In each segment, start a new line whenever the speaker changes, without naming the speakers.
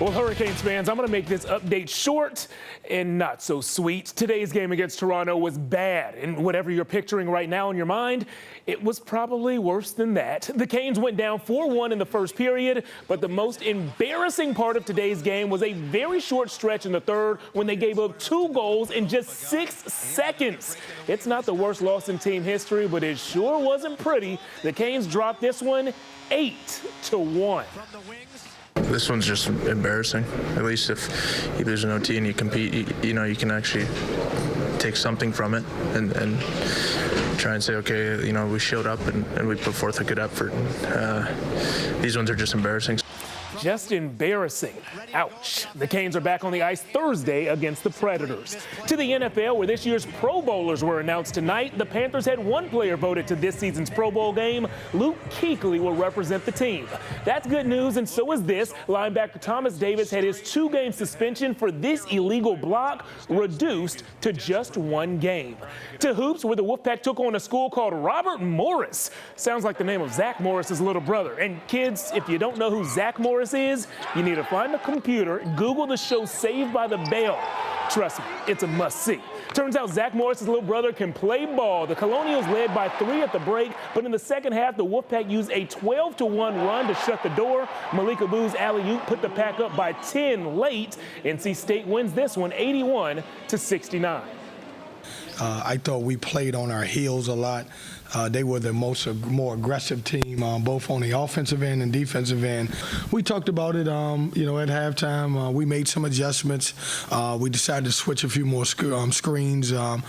Well, Hurricanes fans, I'm going to make this update short and not so sweet. Today's game against Toronto was bad, and whatever you're picturing right now in your mind, it was probably worse than that. The Canes went down 4-1 in the first period, but the most embarrassing part of today's game was a very short stretch in the third when they gave up 2 goals in just 6 seconds. It's not the worst loss in team history, but it sure wasn't pretty. The Canes dropped this one 8-1.
This one's just embarrassing. At least if you lose an OT and you compete, you know, you can actually take something from it and try and say, okay, you know, we showed up and we put forth a good effort. These ones are just embarrassing.
Just embarrassing. Ouch. The Canes are back on the ice Thursday against the Predators. To the NFL, where this year's Pro Bowlers were announced tonight, the Panthers had one player voted to this season's Pro Bowl game. Luke Kuechly will represent the team. That's good news, and so is this. Linebacker Thomas Davis had his 2-game suspension for this illegal block reduced to just 1 game. To hoops, where the Wolfpack took on a school called Robert Morris. Sounds like the name of Zach Morris's little brother. And kids, if you don't know who Zach Morris is, you need to find a computer, Google the show Saved by the Bell. Trust me, it's a must-see. Turns out Zach Morris's little brother can play ball. The Colonials led by 3 at the break, but in the second half, the Wolfpack used a 12-1 run to shut the door. Malika Boo's alley-oop put the Pack up by 10 late. NC State wins this one 81-69.
I thought we played on our heels a lot. They were the more aggressive team, both on the offensive end and defensive end. We talked about it, you know, at halftime. We made some adjustments. We decided to switch a few more screens, and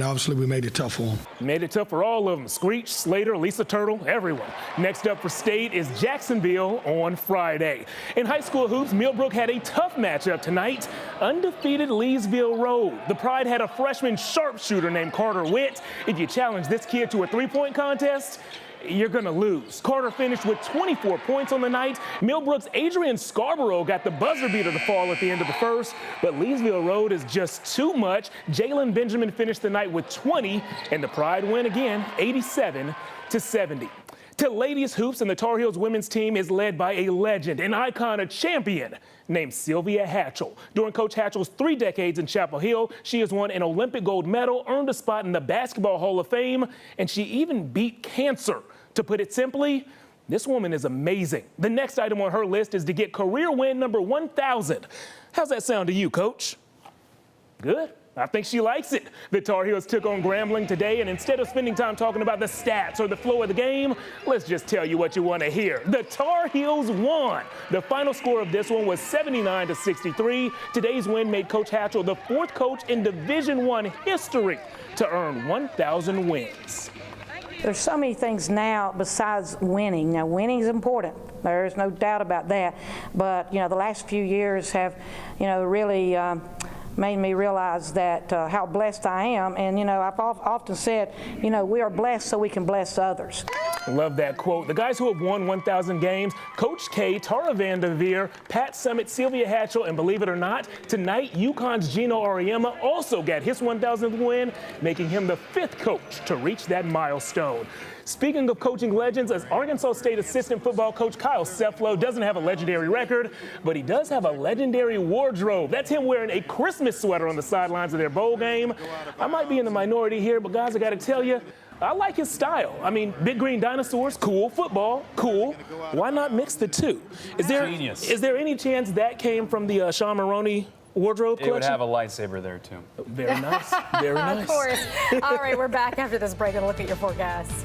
obviously we made it tough for them.
Made it tough for all of them. Screech, Slater, Lisa Turtle, everyone. Next up for State is Jacksonville on Friday. In high school hoops, Millbrook had a tough matchup tonight. Undefeated Leesville Road. The Pride had a freshman sharpshooter named Carter Witt. If you challenge this kid to a 3-point contest, you're going to lose. Carter finished with 24 points on the night. Millbrook's Adrian Scarborough got the buzzer beater to fall at the end of the first, but Leesville Road is just too much. Jalen Benjamin finished the night with 20, and the Pride win again, 87-70. To ladies hoops, and the Tar Heels women's team is led by a legend, an icon, a champion named Sylvia Hatchell. During Coach Hatchell's 3 decades in Chapel Hill, she has won an Olympic gold medal, earned a spot in the Basketball Hall of Fame, and she even beat cancer. To put it simply, this woman is amazing. The next item on her list is to get career win number 1,000. How's that sound to you, Coach? Good. I think she likes it. The Tar Heels took on Grambling today, and instead of spending time talking about the stats or the flow of the game, let's just tell you what you want to hear. The Tar Heels won. The final score of this one was 79-63. Today's win made Coach Hatchell the 4th coach in Division I history to earn 1,000 wins.
There's so many things now besides winning. Now, winning is important. There's no doubt about that. But, you know, the last few years have, you know, really made me realize that how blessed I am. And, you know, I've often said, you know, we are blessed so we can bless others.
Love that quote. The guys who have won 1,000 games, Coach K, Tara Vanderveer, Pat Summitt, Sylvia Hatchell, and believe it or not, tonight, UConn's Gino Auriemma also got his 1,000th win, making him the 5th coach to reach that milestone. Speaking of coaching legends, as Arkansas State assistant football coach Kyle Seflo doesn't have a legendary record, but he does have a legendary wardrobe. That's him wearing a Christmas sweater on the sidelines of their bowl game. I might be in the minority here, but guys, I got to tell you, I like his style. I mean, big green dinosaurs, cool. Football, cool. Why not mix the two? Is there any chance that came from the Sean Maroney wardrobe collection?
It would have a lightsaber there, too.
Very nice. Very nice.
Of course. All right, we're back after this break and look at your forecast.